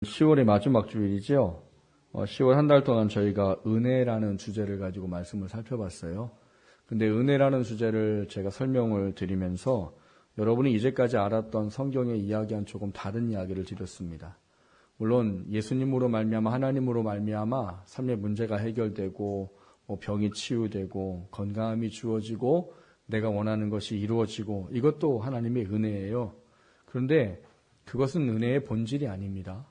10월의 마지막 주일이죠. 10월 한 달 동안 저희가 은혜라는 주제를 가지고 말씀을 살펴봤어요. 근데 은혜라는 주제를 제가 설명을 드리면서 여러분이 이제까지 알았던 성경의 이야기와는 조금 다른 이야기를 드렸습니다. 물론 예수님으로 말미암아 하나님으로 말미암아 삶의 문제가 해결되고 병이 치유되고 건강함이 주어지고 내가 원하는 것이 이루어지고 이것도 하나님의 은혜예요. 그런데 그것은 은혜의 본질이 아닙니다.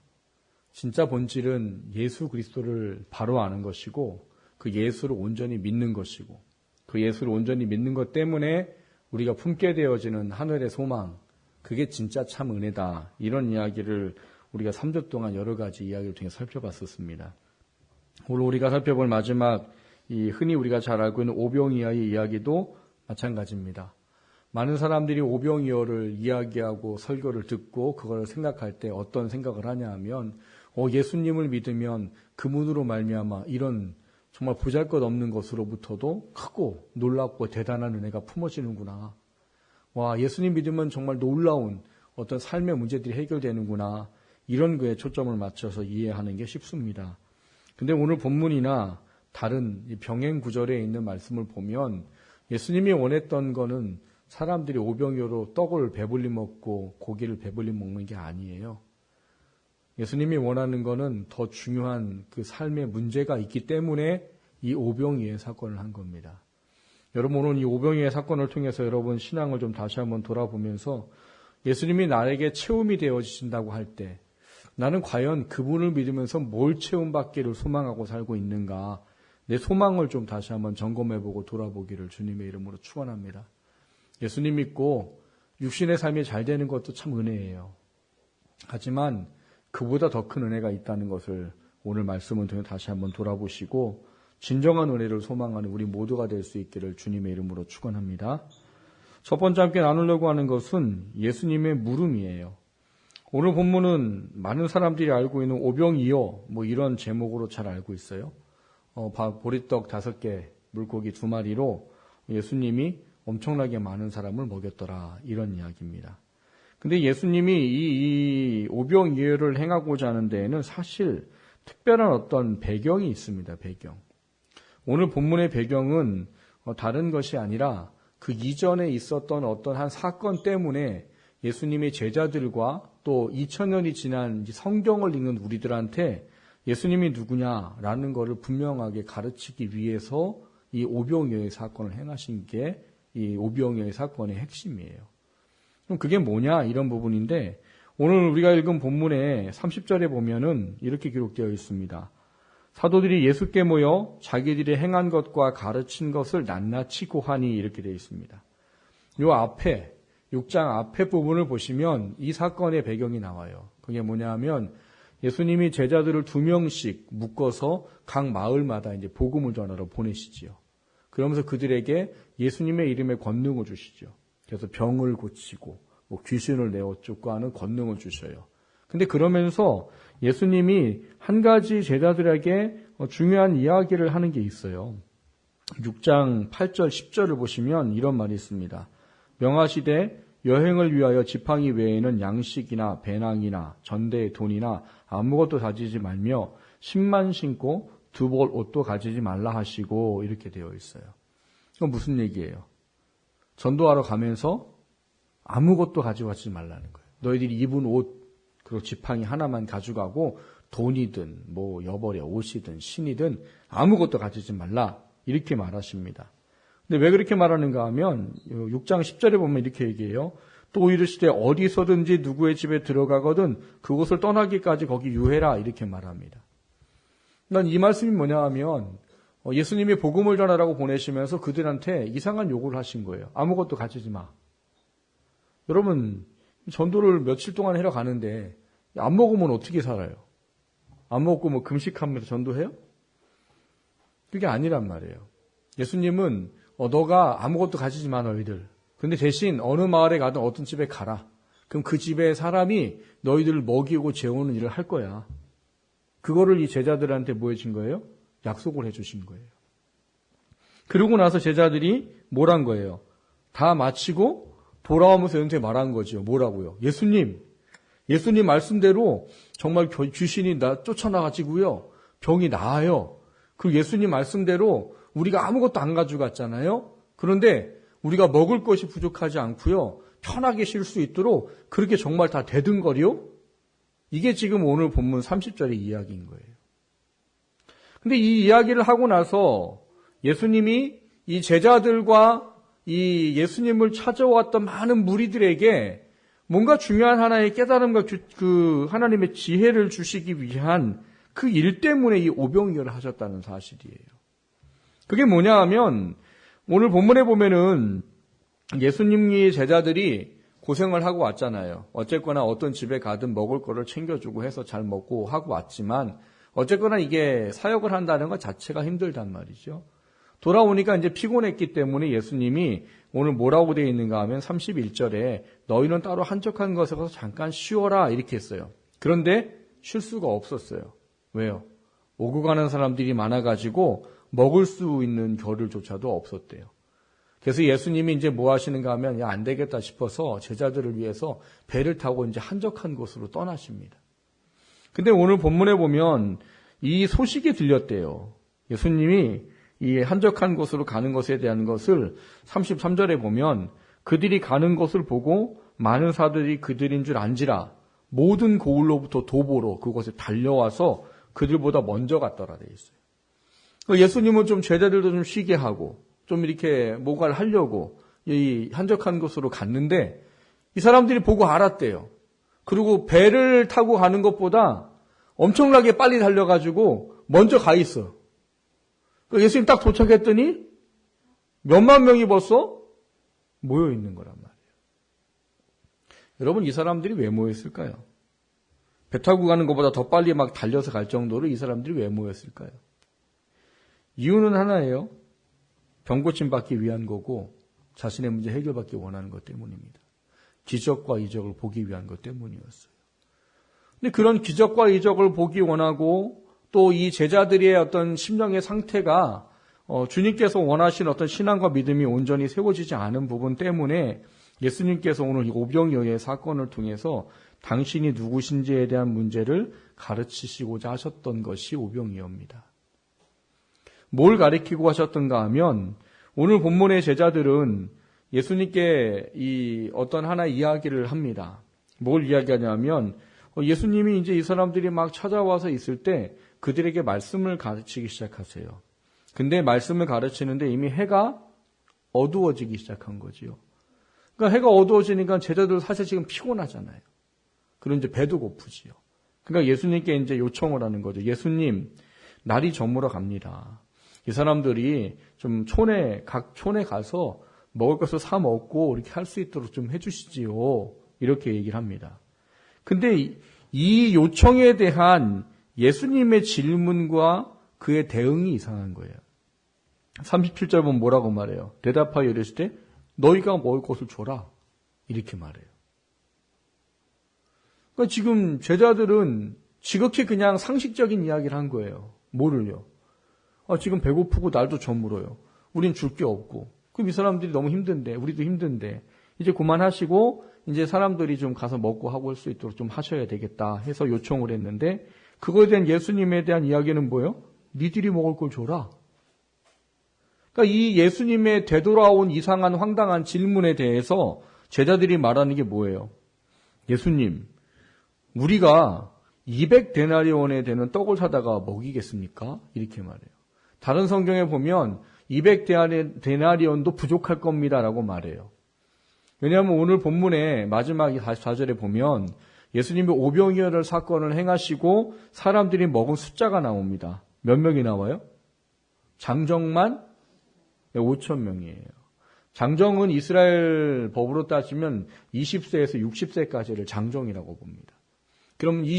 진짜 본질은 예수 그리스도를 바로 아는 것이고 그 예수를 온전히 믿는 것이고 그 예수를 온전히 믿는 것 때문에 우리가 품게 되어지는 하늘의 소망, 그게 진짜 참 은혜다. 이런 이야기를 우리가 3주 동안 여러 가지 이야기를 통해 살펴봤었습니다. 오늘 우리가 살펴볼 마지막 흔히 우리가 잘 알고 있는 오병이어의 이야기도 마찬가지입니다. 많은 사람들이 오병이어를 이야기하고 설교를 듣고 그걸 생각할 때 어떤 생각을 하냐 하면 예수님을 믿으면 그분으로 말미암아 이런 정말 보잘것없는 것으로부터도 크고 놀랍고 대단한 은혜가 품어지는구나. 와, 예수님 믿으면 정말 놀라운 어떤 삶의 문제들이 해결되는구나. 이런 거에 초점을 맞춰서 이해하는 게 쉽습니다. 근데 오늘 본문이나 다른 병행 구절에 있는 말씀을 보면 예수님이 원했던 거는 사람들이 오병이어로 떡을 배불리 먹고 고기를 배불리 먹는 게 아니에요. 예수님이 원하는 거는 더 중요한 그 삶의 문제가 있기 때문에 이 오병이어의 사건을 한 겁니다. 여러분, 오늘 이 오병이어의 사건을 통해서 여러분 신앙을 좀 다시 한번 돌아보면서 예수님이 나에게 체험이 되어지신다고 할 때 나는 과연 그분을 믿으면서 뭘 체험받기를 소망하고 살고 있는가, 내 소망을 좀 다시 한번 점검해보고 돌아보기를 주님의 이름으로 축원합니다. 예수님 믿고 육신의 삶이 잘 되는 것도 참 은혜예요. 하지만 그보다 더 큰 은혜가 있다는 것을 오늘 말씀을 통해 다시 한번 돌아보시고 진정한 은혜를 소망하는 우리 모두가 될 수 있기를 주님의 이름으로 축원합니다. 첫 번째 함께 나누려고 하는 것은 예수님의 물음이에요. 오늘 본문은 많은 사람들이 알고 있는 오병이어 이런 제목으로 잘 알고 있어요. 보리떡 5개, 물고기 2마리로 예수님이 엄청나게 많은 사람을 먹였더라, 이런 이야기입니다. 근데 예수님이 이 오병이어를 행하고자 하는 데에는 사실 특별한 어떤 배경이 있습니다. 배경. 오늘 본문의 배경은 다른 것이 아니라 그 이전에 있었던 어떤 한 사건 때문에 예수님의 제자들과 또 2000년이 지난 성경을 읽는 우리들한테 예수님이 누구냐라는 것을 분명하게 가르치기 위해서 이 오병이어의 사건을 행하신 게 이 오병이어의 사건의 핵심이에요. 그럼 그게 뭐냐, 이런 부분인데 오늘 우리가 읽은 본문의 30절에 보면은 이렇게 기록되어 있습니다. 사도들이 예수께 모여 자기들이 행한 것과 가르친 것을 낱낱이 고하니, 이렇게 되어 있습니다. 요 앞에 6장 앞에 부분을 보시면 이 사건의 배경이 나와요. 그게 뭐냐 하면 예수님이 제자들을 2명씩 묶어서 각 마을마다 이제 복음을 전하러 보내시지요. 그러면서 그들에게 예수님의 이름의 권능을 주시죠. 그래서 병을 고치고 귀신을 내어 쫓고 하는 권능을 주셔요. 근데 그러면서 예수님이 한 가지 제자들에게 중요한 이야기를 하는 게 있어요. 6장 8절 10절을 보시면 이런 말이 있습니다. 명하시되 여행을 위하여 지팡이 외에는 양식이나 배낭이나 전대의 돈이나 아무것도 가지지 말며 10만 신고 2벌 옷도 가지지 말라 하시고, 이렇게 되어 있어요. 이건 무슨 얘기예요? 전도하러 가면서 아무것도 가지고 가지 말라는 거예요. 너희들이 입은 옷 그리고 지팡이 하나만 가져가고 돈이든 여벌의 옷이든 신이든 아무것도 가지지 말라, 이렇게 말하십니다. 근데 왜 그렇게 말하는가 하면 6장 10절에 보면 이렇게 얘기해요. 또 이르시되 어디서든지 누구의 집에 들어가거든 그곳을 떠나기까지 거기 유해라, 이렇게 말합니다. 난 이 말씀이 뭐냐 하면 예수님이 복음을 전하라고 보내시면서 그들한테 이상한 요구를 하신 거예요. 아무것도 가지지 마. 여러분, 전도를 며칠 동안 해러 가는데 안 먹으면 어떻게 살아요? 안 먹고 금식하면서 전도해요? 그게 아니란 말이에요. 예수님은 너가 아무것도 가지지 마, 너희들. 근데 대신 어느 마을에 가든 어떤 집에 가라. 그럼 그 집에 사람이 너희들을 먹이고 재우는 일을 할 거야. 그거를 이 제자들한테 뭐 해준 거예요? 약속을 해주신 거예요. 그러고 나서 제자들이 뭘 한 거예요? 다 마치고 돌아오면서 연수에 말한 거죠. 뭐라고요? 예수님, 예수님 말씀대로 정말 귀신이 쫓아나가지고요. 병이 나아요. 그 예수님 말씀대로 우리가 아무것도 안 가져갔잖아요. 그런데 우리가 먹을 것이 부족하지 않고요. 편하게 쉴 수 있도록 그렇게 정말 다 되든거려? 이게 지금 오늘 본문 30절의 이야기인 거예요. 근데 이 이야기를 하고 나서 예수님이 이 제자들과 이 예수님을 찾아왔던 많은 무리들에게 뭔가 중요한 하나의 깨달음과 그 하나님의 지혜를 주시기 위한 그 일 때문에 이 오병이어를 하셨다는 사실이에요. 그게 뭐냐 하면 오늘 본문에 보면은 예수님의 제자들이 고생을 하고 왔잖아요. 어쨌거나 어떤 집에 가든 먹을 거를 챙겨주고 해서 잘 먹고 하고 왔지만 어쨌거나 이게 사역을 한다는 것 자체가 힘들단 말이죠. 돌아오니까 이제 피곤했기 때문에 예수님이 오늘 뭐라고 되어 있는가 하면 31절에 너희는 따로 한적한 곳에 가서 잠깐 쉬어라 이렇게 했어요. 그런데 쉴 수가 없었어요. 왜요? 오고 가는 사람들이 많아가지고 먹을 수 있는 겨를조차도 없었대요. 그래서 예수님이 이제 뭐 하시는가 하면 안 되겠다 싶어서 제자들을 위해서 배를 타고 이제 한적한 곳으로 떠나십니다. 근데 오늘 본문에 보면 이 소식이 들렸대요. 예수님이 이 한적한 곳으로 가는 것에 대한 것을 33절에 보면 그들이 가는 것을 보고 많은 사람들이 그들인 줄 안지라 모든 고을로부터 도보로 그곳에 달려와서 그들보다 먼저 갔더라 돼 있어요. 예수님은 좀 제자들도 좀 쉬게 하고 좀 이렇게 뭔가를 하려고 이 한적한 곳으로 갔는데 이 사람들이 보고 알았대요. 그리고 배를 타고 가는 것보다 엄청나게 빨리 달려가지고 먼저 가 있어. 예수님 딱 도착했더니 몇만 명이 벌써 모여 있는 거란 말이에요. 여러분 이 사람들이 왜 모였을까요? 배 타고 가는 것보다 더 빨리 막 달려서 갈 정도로 이 사람들이 왜 모였을까요? 이유는 하나예요. 병 고침 받기 위한 거고 자신의 문제 해결받기 원하는 것 때문입니다. 기적과 이적을 보기 위한 것 때문이었어요. 근데 그런 기적과 이적을 보기 원하고 또 이 제자들의 어떤 심령의 상태가 주님께서 원하시는 어떤 신앙과 믿음이 온전히 세워지지 않은 부분 때문에 예수님께서 오늘 이 오병이어의 사건을 통해서 당신이 누구신지에 대한 문제를 가르치시고자 하셨던 것이 오병이어입니다. 뭘 가르치고 하셨던가 하면 오늘 본문의 제자들은 예수님께 이 어떤 하나의 이야기를 합니다. 뭘 이야기하냐면 예수님이 이제 이 사람들이 막 찾아와서 있을 때 그들에게 말씀을 가르치기 시작하세요. 근데 말씀을 가르치는데 이미 해가 어두워지기 시작한 거지요. 그러니까 해가 어두워지니까 제자들 사실 지금 피곤하잖아요. 그럼 이제 배도 고프지요. 그러니까 예수님께 이제 요청을 하는 거죠. 예수님, 날이 저물어 갑니다. 이 사람들이 좀 각 촌에 가서 먹을 것을 사 먹고 이렇게 할 수 있도록 좀 해주시지요. 이렇게 얘기를 합니다. 근데 이 요청에 대한 예수님의 질문과 그의 대응이 이상한 거예요. 37절 보면 뭐라고 말해요? 대답하여 이르시되 너희가 먹을 것을 줘라. 이렇게 말해요. 그러니까 지금 제자들은 지극히 그냥 상식적인 이야기를 한 거예요. 뭐를요? 지금 배고프고 날도 저물어요. 우린 줄 게 없고. 그럼 이 사람들이 너무 힘든데, 우리도 힘든데, 이제 그만하시고, 이제 사람들이 좀 가서 먹고 하고 할 수 있도록 좀 하셔야 되겠다 해서 요청을 했는데, 그거에 대한 예수님에 대한 이야기는 뭐예요? 니들이 먹을 걸 줘라. 그러니까 이 예수님의 되돌아온 이상한 황당한 질문에 대해서 제자들이 말하는 게 뭐예요? 예수님, 우리가 200데나리온에 되는 떡을 사다가 먹이겠습니까? 이렇게 말해요. 다른 성경에 보면 200데나리온도 부족할 겁니다라고 말해요. 왜냐하면 오늘 본문의 마지막 44절에 보면 예수님이 오병이어 사건을 행하시고 사람들이 먹은 숫자가 나옵니다. 몇 명이 나와요? 장정만 5,000명이에요. 장정은 이스라엘 법으로 따지면 20세에서 60세까지를 장정이라고 봅니다. 그럼 이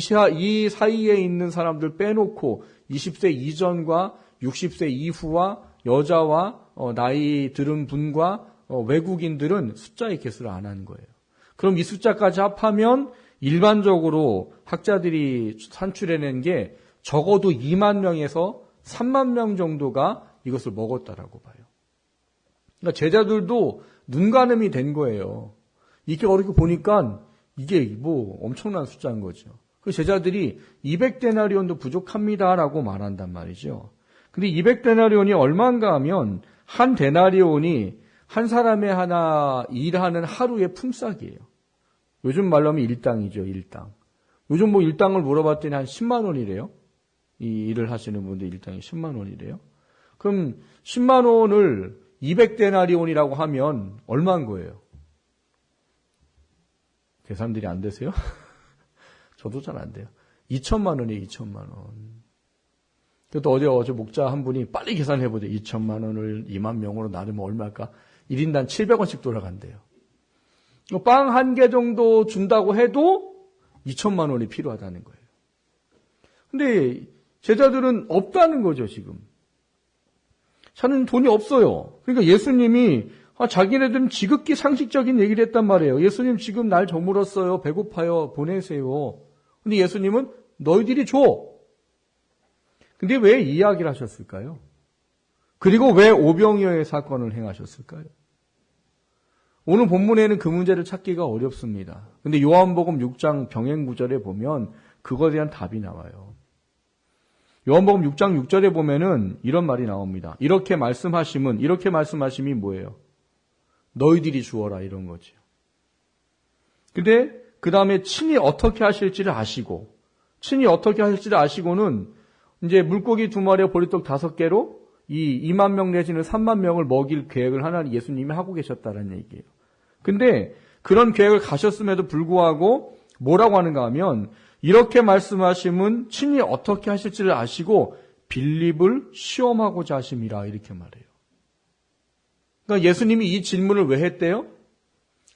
사이에 있는 사람들 빼놓고 20세 이전과 60세 이후와 여자와 나이 들은 분과 외국인들은 숫자의 개수를 안 한 거예요. 그럼 이 숫자까지 합하면 일반적으로 학자들이 산출해낸 게 적어도 2만 명에서 3만 명 정도가 이것을 먹었다라고 봐요. 그러니까 제자들도 눈가늠이 된 거예요. 이렇게 보니까 이게 뭐 엄청난 숫자인 거죠. 그 제자들이 200데나리온도 부족합니다라고 말한단 말이죠. 근데 200데나리온이 얼마인가 하면 한 데나리온이 한 사람의 하나 일하는 하루의 품삯이에요. 요즘 말로 하면 일당이죠, 일당. 요즘 뭐 일당을 물어봤더니 한 10만 원이래요. 이 일을 하시는 분들 일당이 10만 원이래요. 그럼 10만 원을 200데나리온이라고 하면 얼마인 거예요? 계산들이 안 되세요? 저도 잘 안 돼요. 2천만 원이에요, 2천만 원. 그것도 어제 목자 한 분이 빨리 계산해보세요. 2천만 원을 2만 명으로 나누면 얼마일까? 1인당 700원씩 돌아간대요. 빵 한 개 정도 준다고 해도 2천만 원이 필요하다는 거예요. 근데 제자들은 없다는 거죠, 지금. 자는 돈이 없어요. 그러니까 예수님이 자기네들은 지극히 상식적인 얘기를 했단 말이에요. 예수님 지금 날 저물었어요. 배고파요. 보내세요. 근데 예수님은 너희들이 줘. 근데 왜 이 이야기를 하셨을까요? 그리고 왜 오병이어의 사건을 행하셨을까요? 오늘 본문에는 그 문제를 찾기가 어렵습니다. 근데 요한복음 6장 병행 구절에 보면 그거에 대한 답이 나와요. 요한복음 6장 6절에 보면은 이런 말이 나옵니다. 이렇게 말씀하심이 뭐예요? 너희들이 주어라 이런 거죠. 근데 그 다음에 친히 어떻게 하실지를 아시고는 이제 물고기 2마리와 보리떡 5개로 이 2만 명 내지는 3만 명을 먹일 계획을 하나님 예수님이 하고 계셨다는 얘기예요. 근데 그런 계획을 가셨음에도 불구하고 뭐라고 하는가 하면 이렇게 말씀하심은 친히 어떻게 하실지를 아시고 빌립을 시험하고자 하심이라 이렇게 말해요. 그러니까 예수님이 이 질문을 왜 했대요?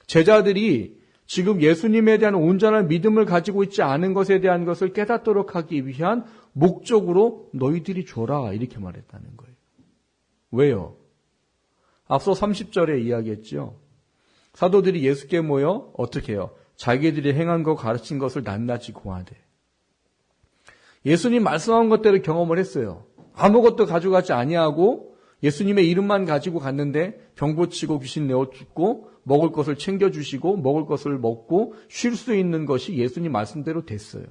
제자들이 지금 예수님에 대한 온전한 믿음을 가지고 있지 않은 것에 대한 것을 깨닫도록 하기 위한 목적으로 너희들이 줘라 이렇게 말했다는 거예요. 왜요? 앞서 30절에 이야기했죠. 사도들이 예수께 모여 어떻게 해요? 자기들이 행한 것 가르친 것을 낱낱이 고하되. 예수님 말씀한 것대로 경험을 했어요. 아무것도 가져가지 아니하고 예수님의 이름만 가지고 갔는데 병 고치고 귀신 내어 죽고 먹을 것을 챙겨주시고 먹을 것을 먹고 쉴 수 있는 것이 예수님 말씀대로 됐어요.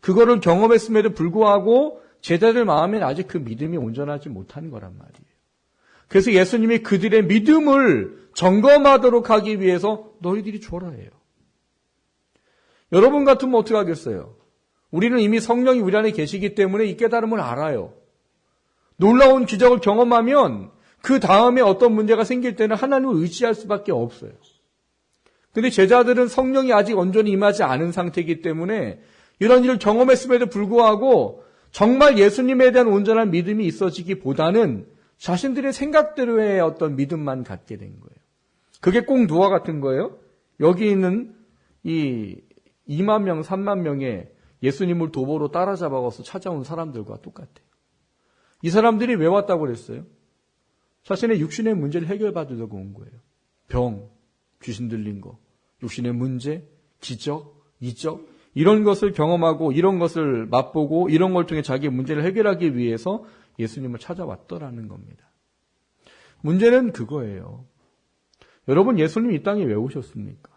그거를 경험했음에도 불구하고 제자들 마음엔 아직 그 믿음이 온전하지 못한 거란 말이에요. 그래서 예수님이 그들의 믿음을 점검하도록 하기 위해서 너희들이 줘라 해요. 여러분 같으면 어떻게 하겠어요? 우리는 이미 성령이 우리 안에 계시기 때문에 이 깨달음을 알아요. 놀라운 기적을 경험하면 그 다음에 어떤 문제가 생길 때는 하나님을 의지할 수밖에 없어요. 근데 제자들은 성령이 아직 온전히 임하지 않은 상태이기 때문에 이런 일을 경험했음에도 불구하고 정말 예수님에 대한 온전한 믿음이 있어지기보다는 자신들의 생각대로의 어떤 믿음만 갖게 된 거예요. 그게 꼭 누와 같은 거예요. 여기 있는 이 2만 명, 3만 명의 예수님을 도보로 따라잡아서 찾아온 사람들과 똑같아요. 이 사람들이 왜 왔다고 그랬어요? 자신의 육신의 문제를 해결받으려고 온 거예요. 병, 귀신 들린 거, 육신의 문제, 기적, 이적 이런 것을 경험하고 이런 것을 맛보고 이런 걸 통해 자기의 문제를 해결하기 위해서 예수님을 찾아왔더라는 겁니다. 문제는 그거예요. 여러분 예수님 이 땅에 왜 오셨습니까?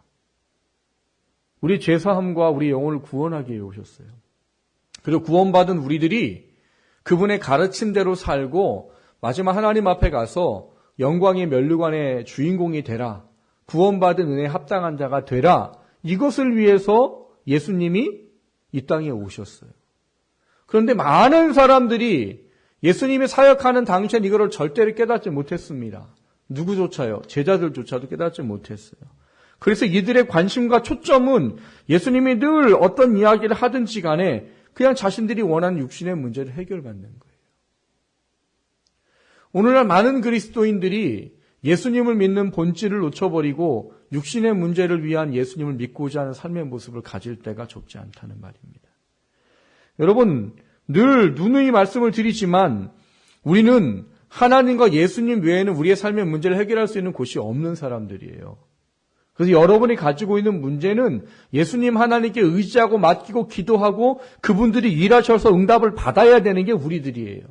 우리 죄사함과 우리 영혼을 구원하기 위해 오셨어요. 그리고 구원받은 우리들이 그분의 가르침대로 살고 마지막 하나님 앞에 가서 영광의 면류관의 주인공이 되라. 구원받은 은혜에 합당한 자가 되라. 이것을 위해서 예수님이 이 땅에 오셨어요. 그런데 많은 사람들이 예수님이 사역하는 당시엔 이거를 절대로 깨닫지 못했습니다. 누구조차요? 제자들조차도 깨닫지 못했어요. 그래서 이들의 관심과 초점은 예수님이 늘 어떤 이야기를 하든지 간에 그냥 자신들이 원하는 육신의 문제를 해결받는 거예요. 오늘날 많은 그리스도인들이 예수님을 믿는 본질을 놓쳐버리고 육신의 문제를 위한 예수님을 믿고자 하는 삶의 모습을 가질 때가 적지 않다는 말입니다. 여러분, 늘 누누이 말씀을 드리지만 우리는 하나님과 예수님 외에는 우리의 삶의 문제를 해결할 수 있는 곳이 없는 사람들이에요. 그래서 여러분이 가지고 있는 문제는 예수님 하나님께 의지하고 맡기고 기도하고 그분들이 일하셔서 응답을 받아야 되는 게 우리들이에요.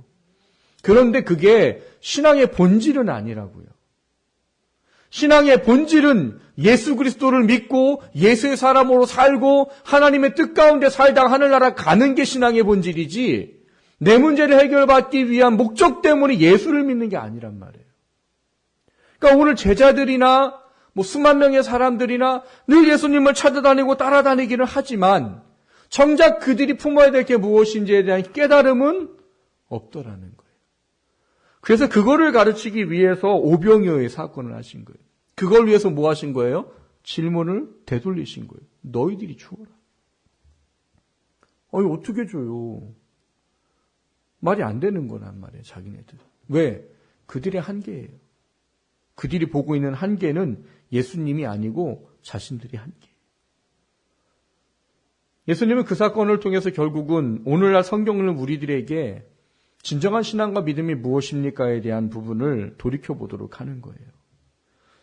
그런데 그게 신앙의 본질은 아니라고요. 신앙의 본질은 예수 그리스도를 믿고 예수의 사람으로 살고 하나님의 뜻 가운데 살다 하늘나라 가는 게 신앙의 본질이지, 내 문제를 해결받기 위한 목적 때문에 예수를 믿는 게 아니란 말이에요. 그러니까 오늘 제자들이나 수만 명의 사람들이나 늘 예수님을 찾아다니고 따라다니기는 하지만 정작 그들이 품어야 될 게 무엇인지에 대한 깨달음은 없더라는 거예요. 그래서 그거를 가르치기 위해서 오병이어의 사건을 하신 거예요. 그걸 위해서 뭐 하신 거예요? 질문을 되돌리신 거예요. 너희들이 주어라. 아니, 어떻게 줘요? 말이 안 되는 거란 말이에요, 자기네들. 왜? 그들의 한계예요. 그들이 보고 있는 한계는 예수님이 아니고 자신들의 한계예요. 예수님은 그 사건을 통해서 결국은 오늘날 성경을 우리들에게 진정한 신앙과 믿음이 무엇입니까에 대한 부분을 돌이켜보도록 하는 거예요.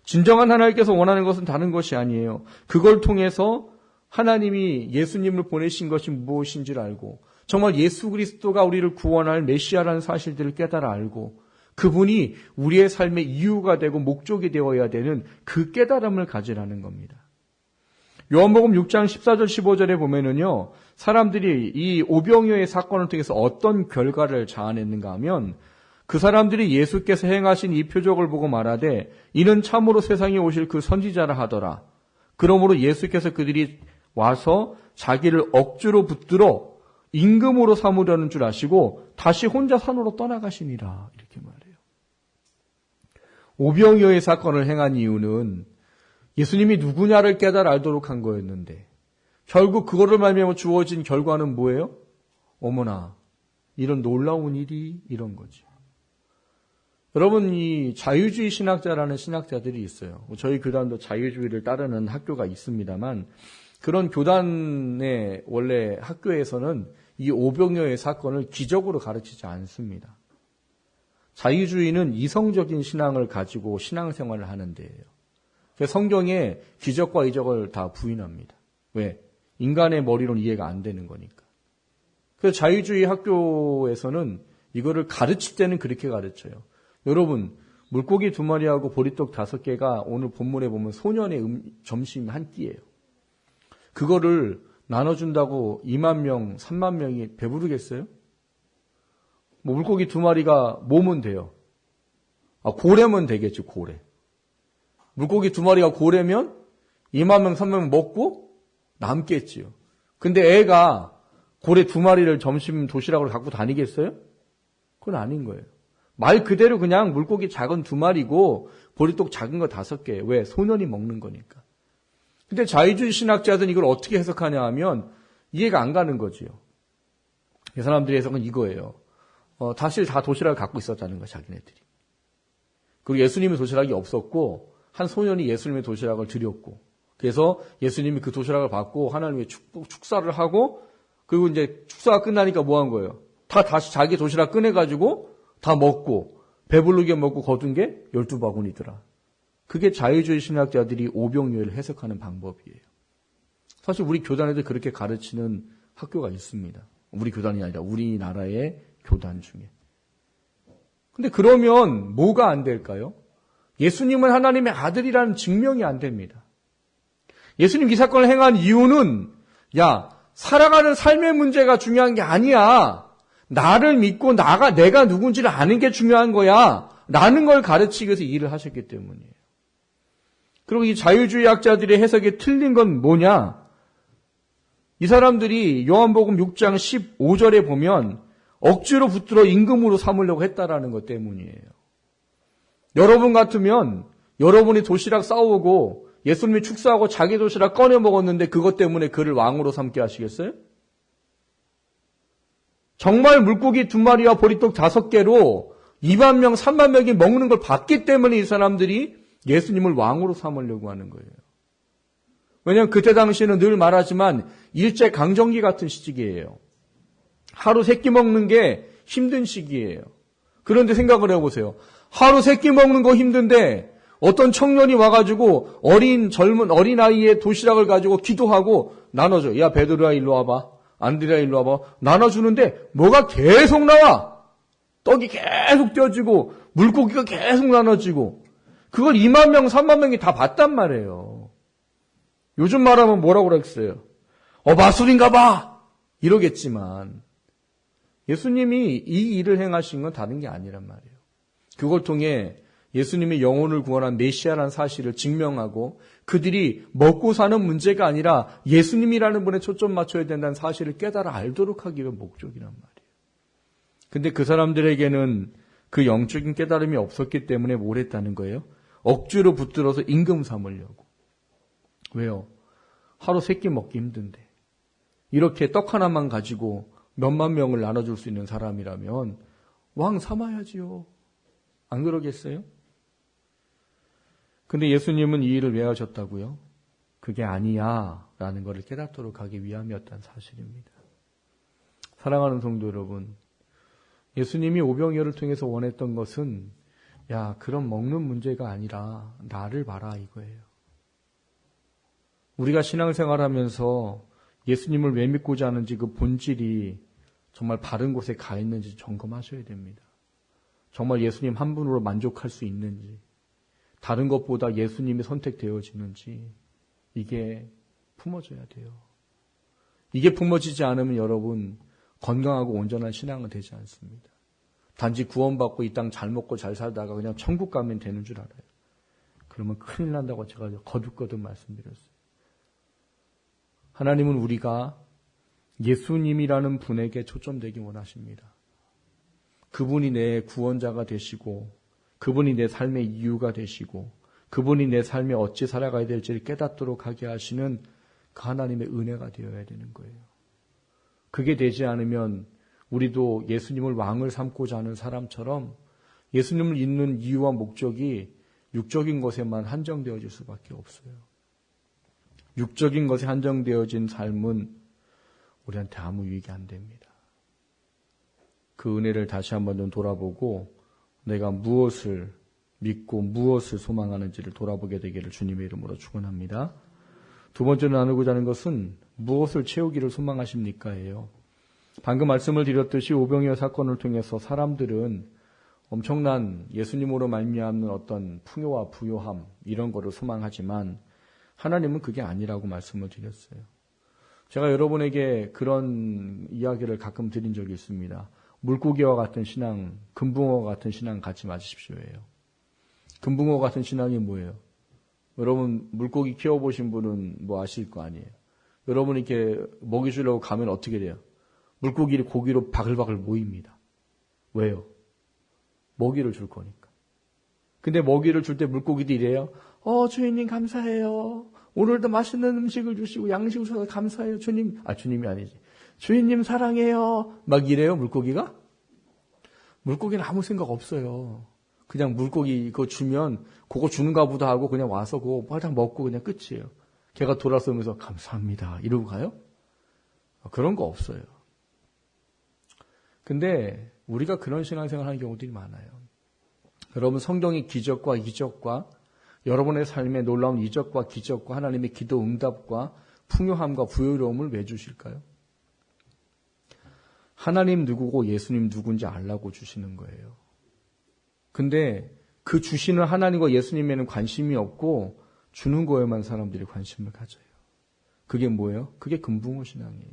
진정한 하나님께서 원하는 것은 다른 것이 아니에요. 그걸 통해서 하나님이 예수님을 보내신 것이 무엇인지를 알고 정말 예수 그리스도가 우리를 구원할 메시아라는 사실들을 깨달아 알고 그분이 우리의 삶의 이유가 되고 목적이 되어야 되는 그 깨달음을 가지라는 겁니다. 요한복음 6장 14절 15절에 보면은요, 사람들이 이 오병이어의 사건을 통해서 어떤 결과를 자아냈는가 하면 그 사람들이 예수께서 행하신 이 표적을 보고 말하되 이는 참으로 세상에 오실 그 선지자라 하더라. 그러므로 예수께서 그들이 와서 자기를 억지로 붙들어 임금으로 삼으려는 줄 아시고 다시 혼자 산으로 떠나가시니라. 이렇게 말해요. 오병이어의 사건을 행한 이유는 예수님이 누구냐를 깨달아 알도록 한 거였는데 결국 그거를 말미암아 주어진 결과는 뭐예요? 어머나, 이런 놀라운 일이 이런 거죠. 여러분, 이 자유주의 신학자라는 신학자들이 있어요. 저희 교단도 자유주의를 따르는 학교가 있습니다만 그런 교단의 원래 학교에서는 이 오병이어의 사건을 기적으로 가르치지 않습니다. 자유주의는 이성적인 신앙을 가지고 신앙생활을 하는 데예요. 성경에 기적과 이적을 다 부인합니다. 왜? 인간의 머리로는 이해가 안 되는 거니까. 그래서 자유주의 학교에서는 이거를 가르칠 때는 그렇게 가르쳐요. 여러분, 물고기 2마리하고 보리떡 5개가 오늘 본문에 보면 소년의 점심 한 끼예요. 그거를 나눠준다고 2만 명, 3만 명이 배부르겠어요? 물고기 2마리가 뭐면 돼요? 고래면 되겠죠, 고래. 물고기 2마리가 고래면 2만 명, 3만 명 먹고 남겠지요. 근데 애가 고래 2마리를 점심 도시락으로 갖고 다니겠어요? 그건 아닌 거예요. 말 그대로 그냥 물고기 작은 2마리고 보리떡 작은 거 5개. 왜? 소년이 먹는 거니까. 근데 자유주의 신학자들은 이걸 어떻게 해석하냐 하면 이해가 안 가는 거지요. 이 사람들의 해석은 이거예요. 사실 다 도시락을 갖고 있었다는 거예요, 자기네들이. 그리고 예수님의 도시락이 없었고 한 소년이 예수님의 도시락을 드렸고 그래서 예수님이 그 도시락을 받고 하나님의 축사를 하고 그리고 이제 축사가 끝나니까 뭐 한 거예요? 다 다시 자기 도시락 꺼내가지고 다 먹고 배부르게 먹고 거둔 게 12바구니더라. 그게 자유주의 신학자들이 오병이어를 해석하는 방법이에요. 사실 우리 교단에도 그렇게 가르치는 학교가 있습니다. 우리 교단이 아니라 우리나라의 교단 중에. 근데 그러면 뭐가 안 될까요? 예수님은 하나님의 아들이라는 증명이 안 됩니다. 예수님 이 사건을 행한 이유는 살아가는 삶의 문제가 중요한 게 아니야. 나를 믿고 내가 누군지를 아는 게 중요한 거야. 라는 걸 가르치기 위해서 일을 하셨기 때문이에요. 그리고 이 자유주의 학자들의 해석이 틀린 건 뭐냐? 이 사람들이 요한복음 6장 15절에 보면 억지로 붙들어 임금으로 삼으려고 했다라는 것 때문이에요. 여러분 같으면 여러분이 도시락 싸오고 예수님이 축사하고 자기 도시락 꺼내 먹었는데 그것 때문에 그를 왕으로 삼게 하시겠어요? 정말 물고기 2마리와 보리떡 5개로 2만 명, 3만 명이 먹는 걸 봤기 때문에 이 사람들이 예수님을 왕으로 삼으려고 하는 거예요. 왜냐하면 그때 당시에는 늘 말하지만 일제강점기 같은 시기예요. 하루 3끼 먹는 게 힘든 시기예요. 그런데 생각을 해보세요. 하루 3끼 먹는 거 힘든데 어떤 청년이 와가지고 어린 아이의 도시락을 가지고 기도하고 나눠줘. 야, 베드로야 일로 와봐. 안드레야 일로 와봐. 나눠주는데 뭐가 계속 나와. 떡이 계속 떼어지고 물고기가 계속 나눠지고 그걸 2만 명, 3만 명이 다 봤단 말이에요. 요즘 말하면 뭐라고 그랬어요? 마술인가 봐! 이러겠지만 예수님이 이 일을 행하신 건 다른 게 아니란 말이에요. 그걸 통해 예수님이 영혼을 구원한 메시아라는 사실을 증명하고 그들이 먹고 사는 문제가 아니라 예수님이라는 분에 초점 맞춰야 된다는 사실을 깨달아 알도록 하기 위한 목적이란 말이에요. 근데 그 사람들에게는 그 영적인 깨달음이 없었기 때문에 뭘 했다는 거예요? 억지로 붙들어서 임금 삼으려고. 왜요? 하루 3끼 먹기 힘든데 이렇게 떡 하나만 가지고 몇만 명을 나눠줄 수 있는 사람이라면 왕 삼아야지요. 안 그러겠어요? 근데 예수님은 이 일을 왜 하셨다고요? 그게 아니야 라는 것을 깨닫도록 하기 위함이었다는 사실입니다. 사랑하는 성도 여러분, 예수님이 오병이어를 통해서 원했던 것은 야, 그런 먹는 문제가 아니라 나를 봐라 이거예요. 우리가 신앙생활하면서 예수님을 왜 믿고자 하는지 그 본질이 정말 바른 곳에 가 있는지 점검하셔야 됩니다. 정말 예수님 한 분으로 만족할 수 있는지, 다른 것보다 예수님이 선택되어지는지 이게 품어져야 돼요. 이게 품어지지 않으면 여러분 건강하고 온전한 신앙은 되지 않습니다. 단지 구원받고 이 땅 잘 먹고 잘 살다가 그냥 천국 가면 되는 줄 알아요. 그러면 큰일 난다고 제가 거듭거듭 말씀드렸어요. 하나님은 우리가 예수님이라는 분에게 초점되기 원하십니다. 그분이 내 구원자가 되시고 그분이 내 삶의 이유가 되시고 그분이 내 삶에 어찌 살아가야 될지를 깨닫도록 하게 하시는 그 하나님의 은혜가 되어야 되는 거예요. 그게 되지 않으면 우리도 예수님을 왕을 삼고자 하는 사람처럼 예수님을 잇는 이유와 목적이 육적인 것에만 한정되어질 수밖에 없어요. 육적인 것에 한정되어진 삶은 우리한테 아무 유익이 안 됩니다. 그 은혜를 다시 한번 좀 돌아보고 내가 무엇을 믿고 무엇을 소망하는지를 돌아보게 되기를 주님의 이름으로 축원합니다. 두 번째로 나누고자 하는 것은 무엇을 채우기를 소망하십니까?예요. 방금 말씀을 드렸듯이 오병이어 사건을 통해서 사람들은 엄청난 예수님으로 말미암는 어떤 풍요와 부요함 이런 거를 소망하지만 하나님은 그게 아니라고 말씀을 드렸어요. 제가 여러분에게 그런 이야기를 가끔 드린 적이 있습니다. 물고기와 같은 신앙, 금붕어와 같은 신앙 갖지 마십시오예요. 금붕어 같은 신앙이 뭐예요? 여러분 물고기 키워보신 분은 뭐 아실 거 아니에요. 여러분 이렇게 먹이 주려고 가면 어떻게 돼요? 물고기를 고기로 바글바글 모입니다. 왜요? 먹이를 줄 거니까. 근데 먹이를 줄 때 물고기도 이래요. 주인님 감사해요. 오늘도 맛있는 음식을 주시고 양식을 주셔서 감사해요. 주님이 아니지. 주인님 사랑해요. 막 이래요, 물고기가? 물고기는 아무 생각 없어요. 그냥 물고기 그거 주면 그거 주는가 보다 하고 그냥 와서 그거 바닥 먹고 그냥 끝이에요. 걔가 돌아서면서 감사합니다. 이러고 가요? 그런 거 없어요. 근데 우리가 그런 신앙생활 하는 경우들이 많아요. 여러분 성경의 기적과 이적과 여러분의 삶의 놀라운 이적과 기적과 하나님의 기도 응답과 풍요함과 부유로움을 왜 주실까요? 하나님 누구고 예수님 누군지 알라고 주시는 거예요. 근데 그 주시는 하나님과 예수님에는 관심이 없고 주는 거에만 사람들이 관심을 가져요. 그게 뭐예요? 그게 금붕어 신앙이에요.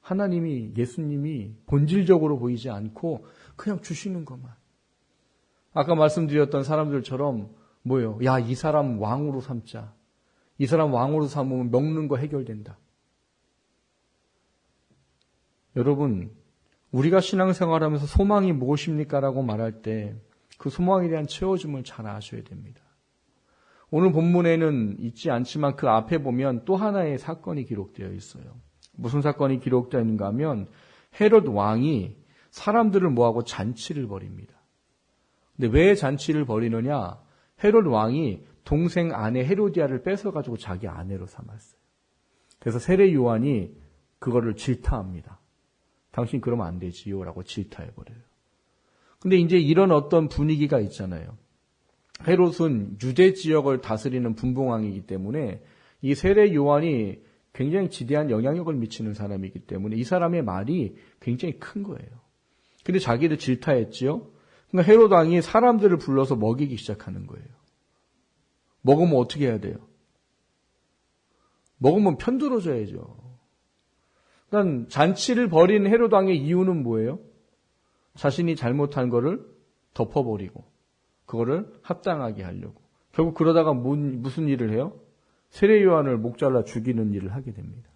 하나님이 예수님이 본질적으로 보이지 않고 그냥 주시는 것만. 아까 말씀드렸던 사람들처럼 뭐예요? 야, 이 사람 왕으로 삼자. 이 사람 왕으로 삼으면 먹는 거 해결된다. 여러분, 우리가 신앙생활하면서 소망이 무엇입니까? 라고 말할 때 그 소망에 대한 채워줌을 잘 아셔야 됩니다. 오늘 본문에는 있지 않지만 그 앞에 보면 또 하나의 사건이 기록되어 있어요. 무슨 사건이 기록되어 있는가 하면 헤롯 왕이 사람들을 모아고 잔치를 벌입니다. 근데 왜 잔치를 벌이느냐? 헤롯 왕이 동생 아내 헤로디아를 뺏어가지고 자기 아내로 삼았어요. 그래서 세례 요한이 그거를 질타합니다. 당신 그러면 안 되지요 라고 질타해버려요. 근데 이제 이런 어떤 분위기가 있잖아요. 헤롯은 유대 지역을 다스리는 분봉왕이기 때문에 이 세례 요한이 굉장히 지대한 영향력을 미치는 사람이기 때문에 이 사람의 말이 굉장히 큰 거예요. 근데 자기를 질타했지요. 그러니까 헤롯 왕이 사람들을 불러서 먹이기 시작하는 거예요. 먹으면 어떻게 해야 돼요? 먹으면 편들어줘야죠. 그러니까 잔치를 벌인 헤롯 왕의 이유는 뭐예요? 자신이 잘못한 거를 덮어버리고 그거를 합당하게 하려고. 결국 그러다가 무슨 일을 해요? 세례 요한을 목 잘라 죽이는 일을 하게 됩니다.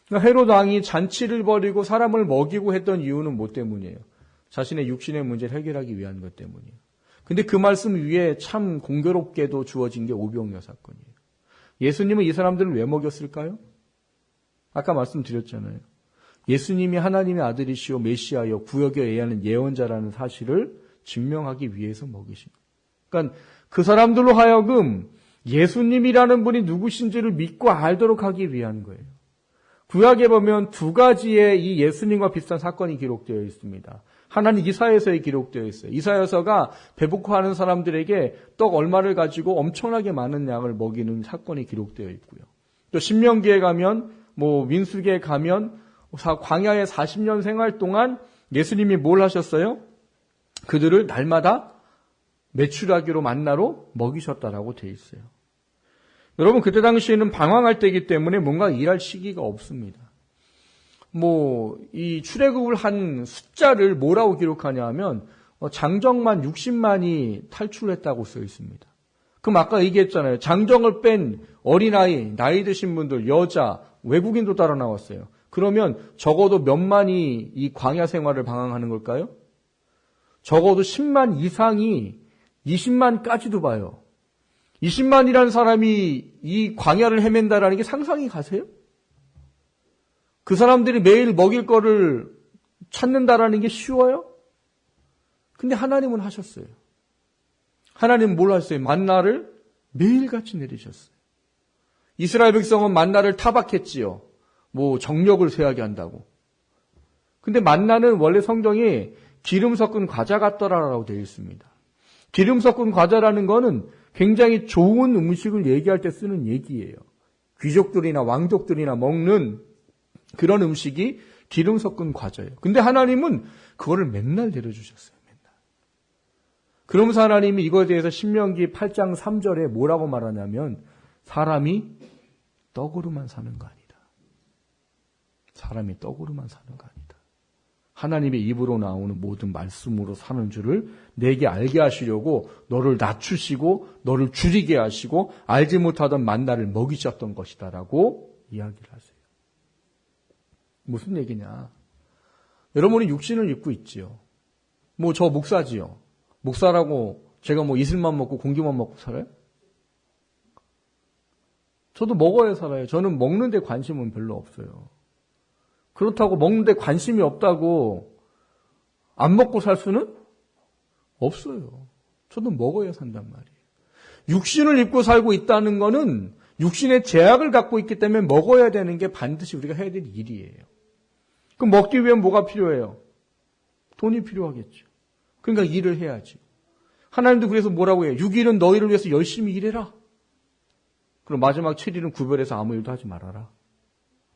그러니까 헤롯 왕이 잔치를 벌이고 사람을 먹이고 했던 이유는 뭐 때문이에요? 자신의 육신의 문제를 해결하기 위한 것 때문이에요. 근데 그 말씀 위에 참 공교롭게도 주어진 게 오병이어 사건이에요. 예수님은 이 사람들을 왜 먹였을까요? 아까 말씀드렸잖아요. 예수님이 하나님의 아들이시오 메시아여 구역에 의하는 예언자라는 사실을 증명하기 위해서 먹이신 거예요. 그러니까 그 사람들로 하여금 예수님이라는 분이 누구신지를 믿고 알도록 하기 위한 거예요. 구약에 보면 두 가지의 이 예수님과 비슷한 사건이 기록되어 있습니다. 하나는 이사야서에 기록되어 있어요. 이사야서가 배고파하는 사람들에게 떡 얼마를 가지고 엄청나게 많은 양을 먹이는 사건이 기록되어 있고요. 또 신명기에 가면 민수기에 가면 광야의 40년 생활 동안 예수님이 뭘 하셨어요? 그들을 날마다 메추라기로 만나로 먹이셨다라고 돼 있어요. 여러분 그때 당시에는 방황할 때이기 때문에 뭔가 일할 시기가 없습니다. 이 출애굽을 한 숫자를 뭐라고 기록하냐 하면 장정만 60만이 탈출했다고 써 있습니다. 그럼 아까 얘기했잖아요. 장정을 뺀 어린아이, 나이 드신 분들, 여자, 외국인도 따라 나왔어요. 그러면 적어도 몇만이 이 광야 생활을 방황하는 걸까요? 적어도 10만 이상이 20만까지도 봐요. 20만이라는 사람이 이 광야를 헤맨다라는 게 상상이 가세요? 그 사람들이 매일 먹일 거를 찾는다라는 게 쉬워요? 근데 하나님은 하셨어요. 하나님은 뭘 하셨어요? 만나를 매일같이 내리셨어요. 이스라엘 백성은 만나를 타박했지요. 정력을 쇠하게 한다고. 근데 만나는 원래 성경에 기름 섞은 과자 같더라라고 되어 있습니다. 기름 섞은 과자라는 거는 굉장히 좋은 음식을 얘기할 때 쓰는 얘기예요. 귀족들이나 왕족들이나 먹는 그런 음식이 기름 섞은 과자예요. 근데 하나님은 그거를 맨날 내려주셨어요. 맨날. 그러면서 하나님이 이거에 대해서 신명기 8장 3절에 뭐라고 말하냐면 사람이 떡으로만 사는 거 아니다. 사람이 떡으로만 사는 거 아니다. 하나님의 입으로 나오는 모든 말씀으로 사는 줄을 내게 알게 하시려고 너를 낮추시고 너를 줄이게 하시고 알지 못하던 만나를 먹이셨던 것이다라고 이야기를 하세요. 무슨 얘기냐? 여러분이 육신을 입고 있지요. 저 목사지요. 목사라고 제가 이슬만 먹고 공기만 먹고 살아요? 저도 먹어야 살아요. 저는 먹는 데 관심은 별로 없어요. 그렇다고 먹는 데 관심이 없다고 안 먹고 살 수는 없어요. 저도 먹어야 산단 말이에요. 육신을 입고 살고 있다는 거는 육신의 제약을 갖고 있기 때문에 먹어야 되는 게 반드시 우리가 해야 될 일이에요. 그럼 먹기 위해 뭐가 필요해요? 돈이 필요하겠죠. 그러니까 일을 해야지. 하나님도 그래서 뭐라고 해요? 6일은 너희를 위해서 열심히 일해라. 그럼 마지막 7일은 구별해서 아무 일도 하지 말아라.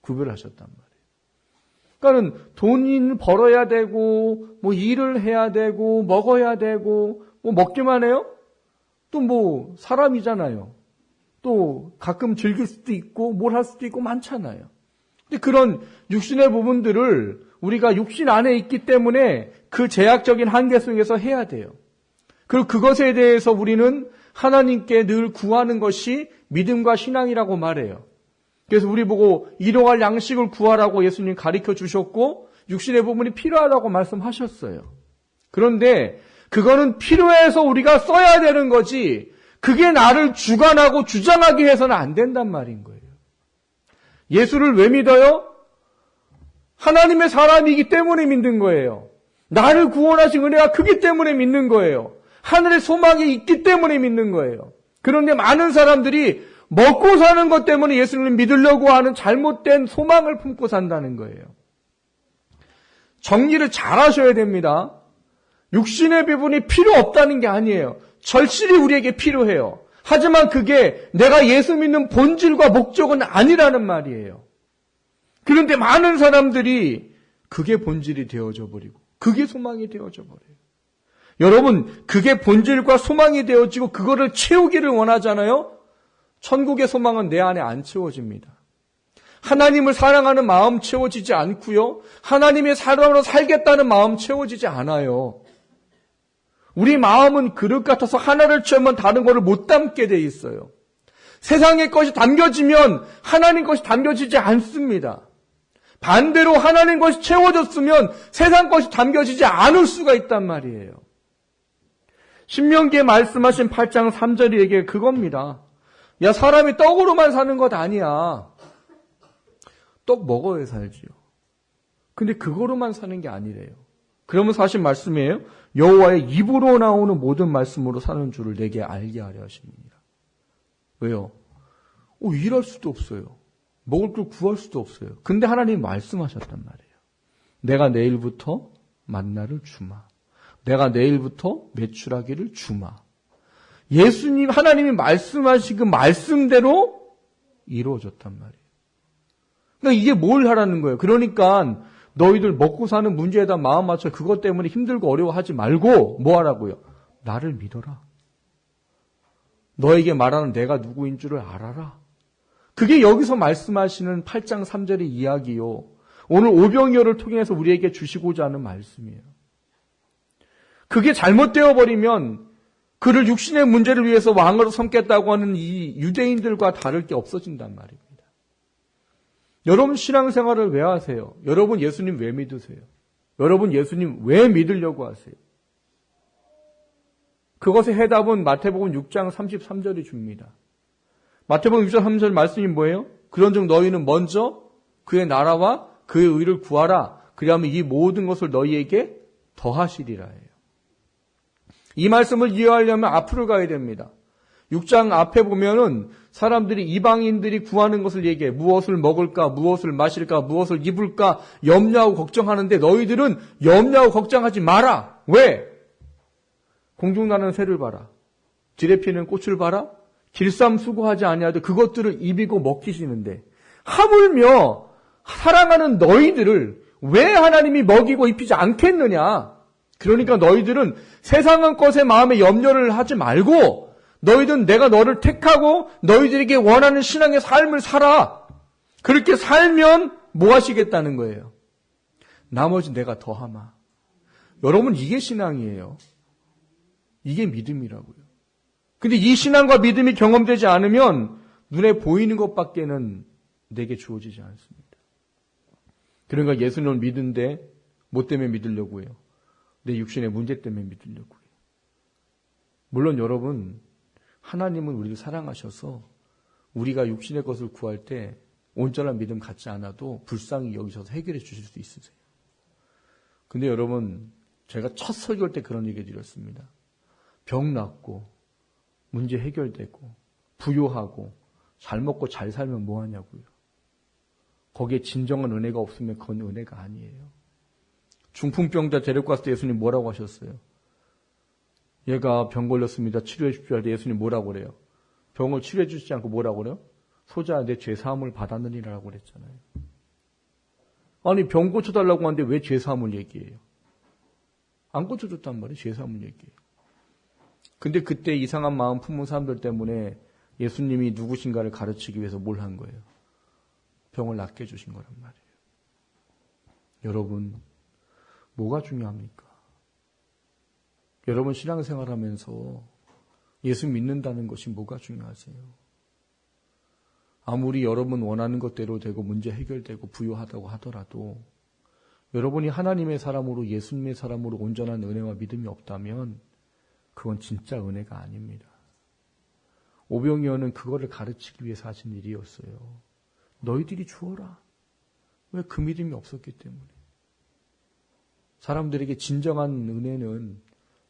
구별하셨단 말이에요. 그러니까 돈을 벌어야 되고 일을 해야 되고 먹어야 되고 먹기만 해요? 또 사람이잖아요. 또 가끔 즐길 수도 있고 뭘 할 수도 있고 많잖아요. 근데 그런 육신의 부분들을 우리가 육신 안에 있기 때문에 그 제약적인 한계 속에서 해야 돼요. 그리고 그것에 대해서 우리는 하나님께 늘 구하는 것이 믿음과 신앙이라고 말해요. 그래서 우리 보고 일용할 양식을 구하라고 예수님 가르쳐 주셨고 육신의 부분이 필요하다고 말씀하셨어요. 그런데 그거는 필요해서 우리가 써야 되는 거지 그게 나를 주관하고 주장하게 해서는 안 된단 말인 거예요. 예수를 왜 믿어요? 하나님의 사람이기 때문에 믿는 거예요. 나를 구원하신 은혜가 크기 때문에 믿는 거예요. 하늘의 소망이 있기 때문에 믿는 거예요. 그런데 많은 사람들이 먹고 사는 것 때문에 예수님을 믿으려고 하는 잘못된 소망을 품고 산다는 거예요. 정리를 잘 하셔야 됩니다. 육신의 부분이 필요 없다는 게 아니에요. 절실히 우리에게 필요해요. 하지만 그게 내가 예수 믿는 본질과 목적은 아니라는 말이에요. 그런데 많은 사람들이 그게 본질이 되어져 버리고 그게 소망이 되어져 버려요. 여러분, 그게 본질과 소망이 되어지고 그거를 채우기를 원하잖아요? 천국의 소망은 내 안에 안 채워집니다. 하나님을 사랑하는 마음 채워지지 않고요. 하나님의 사람으로 살겠다는 마음 채워지지 않아요. 우리 마음은 그릇 같아서 하나를 채우면 다른 것을 못 담게 돼 있어요. 세상의 것이 담겨지면 하나님 것이 담겨지지 않습니다. 반대로 하나님 것이 채워졌으면 세상 것이 담겨지지 않을 수가 있단 말이에요. 신명기에 말씀하신 8장 3절이 얘기해 그겁니다. 야, 사람이 떡으로만 사는 것 아니야. 떡 먹어야 살지요. 근데 그거로만 사는 게 아니래요. 그러면서 하신 말씀이에요. 여호와의 입으로 나오는 모든 말씀으로 사는 줄을 내게 알게 하려 하십니다. 왜요? 일할 수도 없어요. 먹을 걸 구할 수도 없어요. 근데 하나님이 말씀하셨단 말이에요. 내가 내일부터 만나를 주마. 내가 내일부터 매출하기를 주마. 예수님, 하나님이 말씀하신 그 말씀대로 이루어졌단 말이에요. 그러니까 이게 뭘 하라는 거예요? 그러니까 너희들 먹고 사는 문제에다 마음 맞춰 그것 때문에 힘들고 어려워하지 말고 뭐 하라고요? 나를 믿어라. 너에게 말하는 내가 누구인 줄을 알아라. 그게 여기서 말씀하시는 8장 3절의 이야기요. 오늘 오병이어를 통해서 우리에게 주시고자 하는 말씀이에요. 그게 잘못되어 버리면 그를 육신의 문제를 위해서 왕으로 삼겠다고 하는 이 유대인들과 다를 게 없어진단 말입니다. 여러분 신앙생활을 왜 하세요? 여러분 예수님 왜 믿으세요? 여러분 예수님 왜 믿으려고 하세요? 그것의 해답은 마태복음 6장 33절이 줍니다. 마태복음 6장 33절 말씀이 뭐예요? 그런즉 너희는 먼저 그의 나라와 그의 의를 구하라. 그리하면 이 모든 것을 너희에게 더하시리라 해요. 이 말씀을 이해하려면 앞으로 가야 됩니다. 6장 앞에 보면은 사람들이 이방인들이 구하는 것을 얘기해. 무엇을 먹을까, 무엇을 마실까, 무엇을 입을까 염려하고 걱정하는데 너희들은 염려하고 걱정하지 마라. 왜? 공중나는 새를 봐라. 들에 피는 꽃을 봐라. 길쌈 수고하지 아니하도 그것들을 입이고 먹히시는데 하물며 사랑하는 너희들을 왜 하나님이 먹이고 입히지 않겠느냐. 그러니까 너희들은 세상의 것에 마음에 염려를 하지 말고 너희들은 내가 너를 택하고 너희들에게 원하는 신앙의 삶을 살아. 그렇게 살면 뭐 하시겠다는 거예요? 나머지 내가 더하마. 여러분 이게 신앙이에요. 이게 믿음이라고요. 근데 이 신앙과 믿음이 경험되지 않으면 눈에 보이는 것밖에는 내게 주어지지 않습니다. 그러니까 예수님을 믿는데 뭐 때문에 믿으려고 해요? 내 육신의 문제 때문에 믿으려고 해요. 물론 여러분 하나님은 우리를 사랑하셔서 우리가 육신의 것을 구할 때 온전한 믿음 갖지 않아도 불쌍히 여기셔서 해결해 주실 수 있으세요. 근데 여러분 제가 첫 설교할 때 그런 얘기 드렸습니다. 병 낫고 문제 해결되고 부유하고 잘 먹고 잘 살면 뭐 하냐고요. 거기에 진정한 은혜가 없으면 그건 은혜가 아니에요. 중풍병자 데리고 갔을 때 예수님 뭐라고 하셨어요? 얘가 병 걸렸습니다. 치료해 주십시오 할 때 예수님 뭐라고 그래요? 병을 치료해 주시지 않고 뭐라고 그래요? 소자야 내 죄사함을 받았느니라고 그랬잖아요. 아니 병 고쳐달라고 하는데 왜 죄사함을 얘기해요? 안 고쳐줬단 말이에요. 죄사함을 얘기해요. 근데 그때 이상한 마음 품은 사람들 때문에 예수님이 누구신가를 가르치기 위해서 뭘 한 거예요? 병을 낫게 해주신 거란 말이에요. 여러분 뭐가 중요합니까? 여러분 신앙생활하면서 예수 믿는다는 것이 뭐가 중요하세요? 아무리 여러분 원하는 것대로 되고 문제 해결되고 부유하다고 하더라도 여러분이 하나님의 사람으로 예수님의 사람으로 온전한 은혜와 믿음이 없다면 그건 진짜 은혜가 아닙니다. 오병이어는 그거를 가르치기 위해서 하신 일이었어요. 너희들이 주어라. 왜 그 믿음이 없었기 때문에. 사람들에게 진정한 은혜는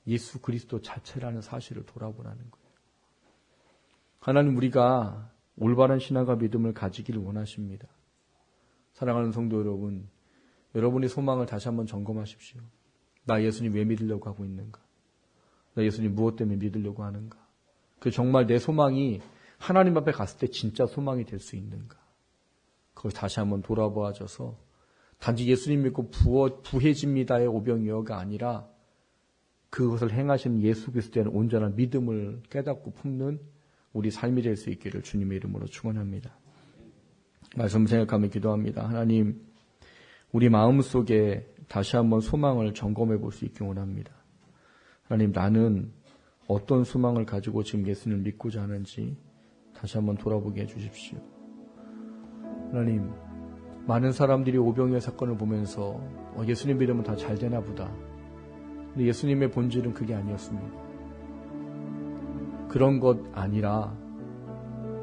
예수 그리스도 자체라는 사실을 돌아보라는 거예요. 하나님 우리가 올바른 신앙과 믿음을 가지기를 원하십니다. 사랑하는 성도 여러분, 여러분의 소망을 다시 한번 점검하십시오. 나 예수님 왜 믿으려고 하고 있는가? 나 예수님 무엇 때문에 믿으려고 하는가? 그 정말 내 소망이 하나님 앞에 갔을 때 진짜 소망이 될 수 있는가? 그걸 다시 한번 돌아보아져서 단지 예수님 믿고 부해집니다의 오병이어가 아니라 그것을 행하신 예수 그리스도에 대한 온전한 믿음을 깨닫고 품는 우리 삶이 될 수 있기를 주님의 이름으로 축원합니다. 말씀 생각하며 기도합니다. 하나님, 우리 마음속에 다시 한번 소망을 점검해 볼 수 있기 원합니다. 하나님, 나는 어떤 소망을 가지고 지금 예수님을 믿고자 하는지 다시 한번 돌아보게 해주십시오. 하나님, 많은 사람들이 오병이어 사건을 보면서 예수님 믿으면 다 잘 되나 보다. 근데 예수님의 본질은 그게 아니었습니다. 그런 것 아니라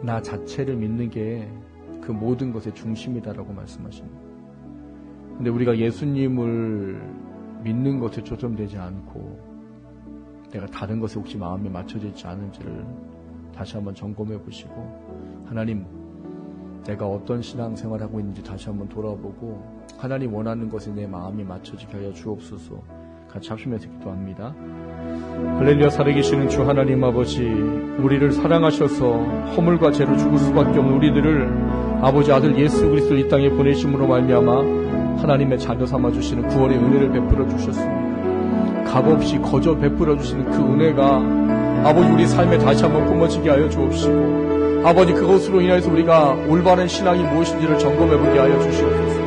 나 자체를 믿는 게 그 모든 것의 중심이다라고 말씀하십니다. 근데 우리가 예수님을 믿는 것에 초점되지 않고 내가 다른 것에 혹시 마음이 맞춰져 있지 않은지를 다시 한번 점검해 보시고, 하나님, 내가 어떤 신앙생활을 하고 있는지 다시 한번 돌아보고 하나님 원하는 것에 내 마음이 맞춰지게 하여 주옵소서. 같이 합심해서 기도합니다. 할렐루야. 살아계시는 주 하나님 아버지, 우리를 사랑하셔서 허물과 죄로 죽을 수밖에 없는 우리들을 아버지 아들 예수 그리스도를 이 땅에 보내심으로 말미암아 하나님의 자녀 삼아 주시는 구원의 은혜를 베풀어 주셨습니다. 값없이 거저 베풀어 주시는 그 은혜가 아버지 우리 삶에 다시 한번 뿜어지게 하여 주옵시고, 아버지 그것으로 인해서 우리가 올바른 신앙이 무엇인지를 점검해보게 하여 주시옵소서.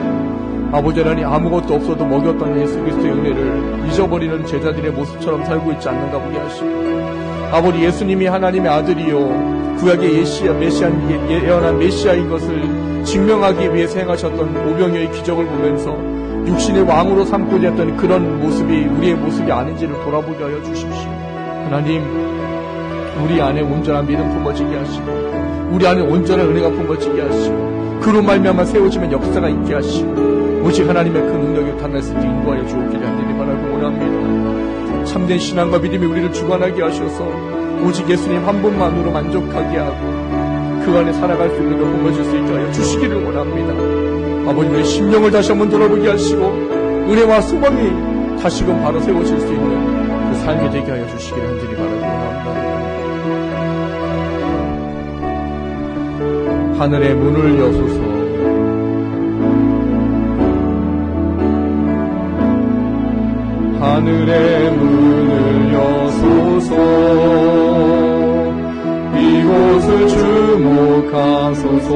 아버지 하나님, 아무것도 없어도 먹였던 예수 그리스도의 은혜를 잊어버리는 제자들의 모습처럼 살고 있지 않는가 보게 하시고, 아버지 예수님이 하나님의 아들이요 구약의 예언한 메시아인 것을 증명하기 위해서 행하셨던 오병이어의 기적을 보면서 육신의 왕으로 삼고자 했던 그런 모습이 우리의 모습이 아닌지를 돌아보게 하여 주십시오. 하나님, 우리 안에 온전한 믿음 품어지게 하시고 우리 안에 온전한 은혜가 품어지게 하시고 그로 말미암아 세워지면 역사가 있게 하시고 오직 하나님의 그 능력이 나타났을 때 인도하여 주옵기를 하나님 바라고 원합니다. 참된 신앙과 믿음이 우리를 주관하게 하셔서 오직 예수님 한 분만으로 만족하게 하고 그 안에 살아갈 수 있는 걸 품어질 수 있게 하여 주시기를 원합니다. 아버님의 심령을 다시 한번 돌아보게 하시고 은혜와 소망이 다시금 바로 세워질 수 있는 그 삶이 되게 하여 주시기를 간절히 바라고 원합니다. 하늘의 문을 여소서. 하늘의 문을 여소서. 이곳을 주목하소서.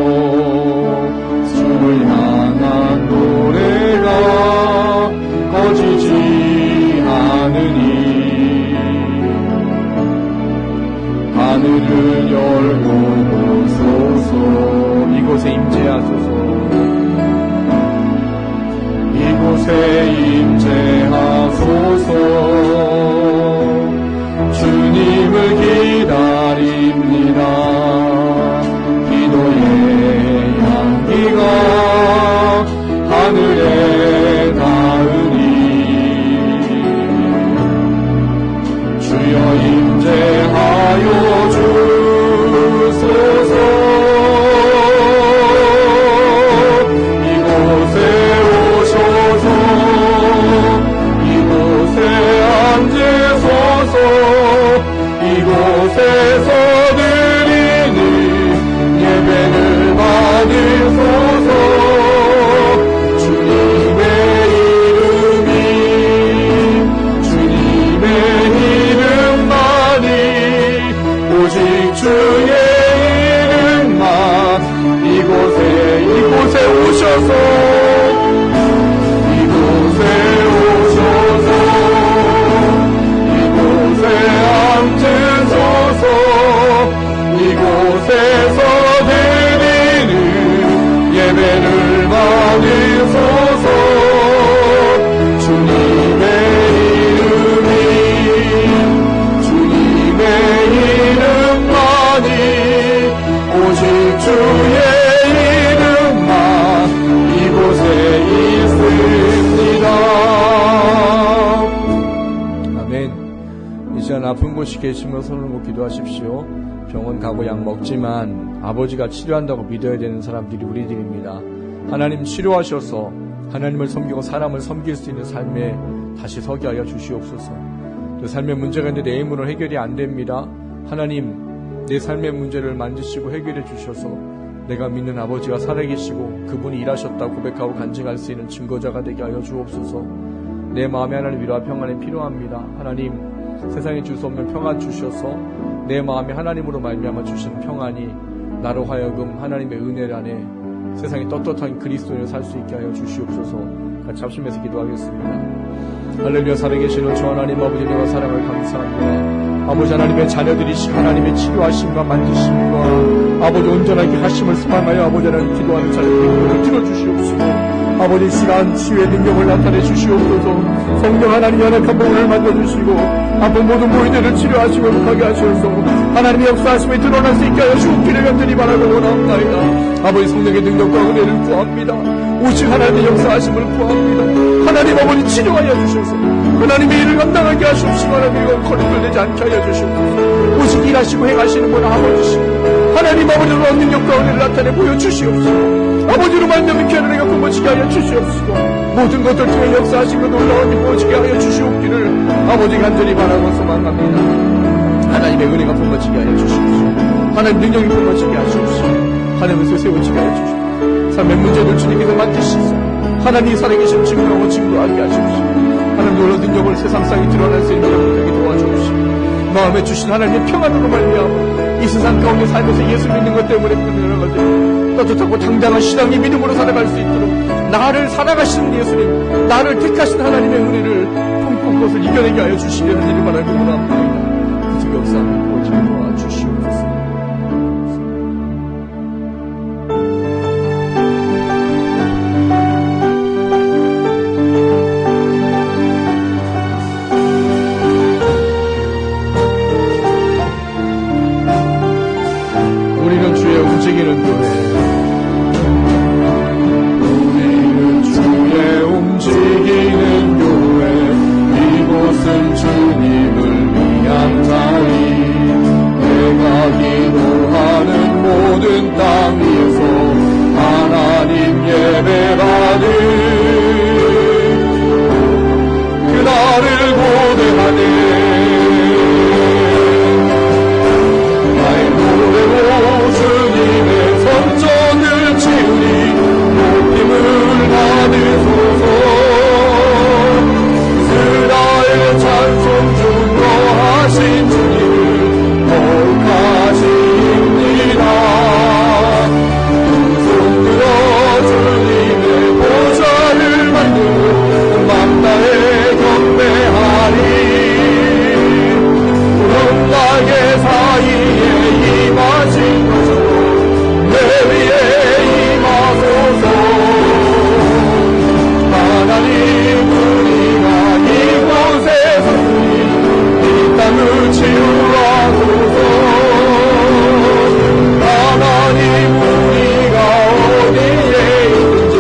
주를 향한 노래가 꺼지지 않으니 하늘을 열고 보소서. 이곳에 임재하소서. 이곳에 임재하소서. 주님을 기다립니다. 기도의 향기가 하늘에 닿으니 주여 임재하여 주소서. 이곳에서 드리는 예배를 받으소서. 주님의 이름만이 오직 주의 이름만 이곳에 오셔서 이곳에서 드리는 예배를 받으소서. 주님의 이름만이 오직 주의 이름만 이곳에 있습니다. 아멘. 이 시간 아픈 곳이 계시면 손을 놓고 기도하십시오. 병원 가고 약 먹지만 아버지가 치료한다고 믿어야 되는 사람들이 우리들입니다. 하나님 치료하셔서 하나님을 섬기고 사람을 섬길 수 있는 삶에 다시 서게 하여 주시옵소서. 내 삶의 문제가 있는데 내 힘으로 해결이 안 됩니다. 하나님, 내 삶의 문제를 만지시고 해결해 주셔서 내가 믿는 아버지가 살아계시고 그분이 일하셨다고 고백하고 간증할 수 있는 증거자가 되게 하여 주옵소서. 내 마음에 하나님 위로와 평안이 필요합니다. 하나님, 세상에 줄 수 없는 평안 주셔서 내 마음이 하나님으로 말미암아 주시는 평안이 나로 하여금 하나님의 은혜 안에 세상에 떳떳한 그리스도인을 살 수 있게 하여 주시옵소서. 같이 합심해서 기도하겠습니다. 할렐루야. 살아계시는 주 하나님 아버지, 내가 사랑을 감사합니다. 아버지 하나님의 자녀들이신 하나님의 치료하심과 만지심과 아버지 온전하게 하심을 소망하여 아버지 하나님 기도하는 자녀들을 들어주시옵시고 아버지 시간 치유의 능력을 나타내 주시옵소서. 성령 하나님 연약한 몸을 만져주시고 아픈 모든 모이들을 치료하시고 회복하게 하시옵소서. 하나님의 역사하심이 드러날 수 있게 하여 주옵기를 간절히 바라고 원합니다. 아버지 성령의 능력과 은혜를 구합니다. 오직 하나님의 역사하심을 구합니다. 하나님 아버지 치료하여 주셔서 하나님의 일을 감당하게 하시옵시고 하나님의 거리를 내지 않게 하여 주시옵소서. 오직 일하시고 행하시는 분 아버지시고 하나님 아버지로 능력과 은혜를 나타내 보여주시옵소서. 아버지로 말미암아 하나님과 품어지게 하여 주시옵시고 모든 것들 통해 역사하시고 놀라운 일 보여지게 하여 주시옵기를 아버지 간절히 바라고 소망합니다. 하나님의 은혜가 품어지게 하여 주시옵시고 하나님 능력이 품어지게 하시옵시고 하나님의 세워지게 하여 주시옵시고 삶의 문제를 주님께서 맡으시소 하나님 살아계신 증명하고 증거하게 하시옵시고 하나님 놀라운 능력을 세상상에 드러날 수 있는 능력을 도와주옵시고 마음에 주신 하나님의 평안으로 말미암아 이 세상 가운데 살면서 예수 믿는 것 때문에 끊는 것들 따뜻하고 당당한 신앙의 믿음으로 살아갈 수 있도록 나를 살아가시는 예수님, 나를 택하신 하나님의 은혜를 품고 그것을 이겨내게 하여 주시려 하느님 바라고 원합니다. 그 역사를 보여주고 도와주시옵소서. 우리는 주의 움직이는 교회, 움직이는 교회 이곳은 주님을 위한 자리 내가 기도하는 모든 땅 위에서 하나님 예배하는 그날을 고대하네 나의 노래로 주님의 선전을 치우니 높임을 받으소서 이스라엘 찬송 중거하신 주님을 거룩하십니다. 두 손 들어 주님의 보좌를 만들고 맘 다해 경배하리 구름 날개 사이에 임하신 것처럼 내 위에 임하소서. 하나님 우리가 이곳에 섰으니 이 땅을 치유하소서. 하나님 우리가 어디에 있든지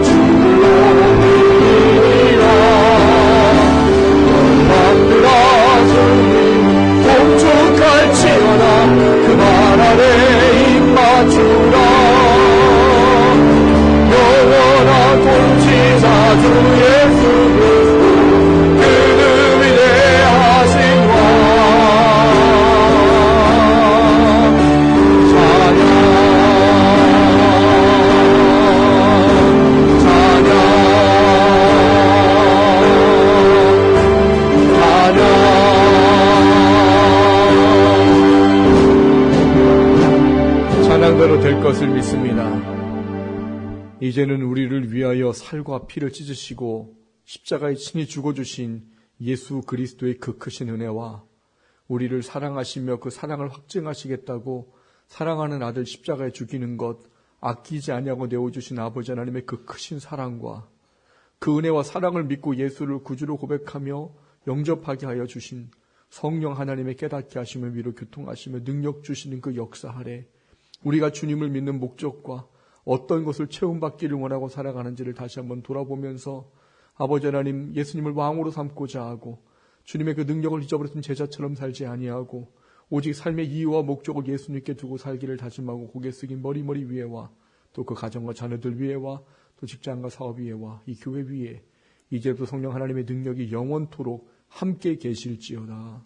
주를 높이리라. 영광들아 주님 공축할지어다 그 말 아래 입 맞추라. 영원한 통치자 주 예수 그리스도 그는 위대하신 왕 찬양 찬양대로 될 것을 믿습니다. 이제는 우리를 위하여 살과 피를 찢으시고 십자가에 친히 죽어주신 예수 그리스도의 그 크신 은혜와 우리를 사랑하시며 그 사랑을 확증하시겠다고 사랑하는 아들 십자가에 죽이는 것 아끼지 아니하고 내어주신 아버지 하나님의 그 크신 사랑과 그 은혜와 사랑을 믿고 예수를 구주로 고백하며 영접하게 하여 주신 성령 하나님의 깨닫게 하시며 위로 교통하시며 능력 주시는 그 역사 아래 우리가 주님을 믿는 목적과 어떤 것을 체험받기를 원하고 살아가는지를 다시 한번 돌아보면서 아버지 하나님 예수님을 왕으로 삼고자 하고 주님의 그 능력을 잊어버렸던 제자처럼 살지 아니하고 오직 삶의 이유와 목적을 예수님께 두고 살기를 다짐하고 고개 숙인 머리 위에와 또 그 가정과 자녀들 위에와 또 직장과 사업 위에와 이 교회 위에 이제부터 성령 하나님의 능력이 영원토록 함께 계실지어다.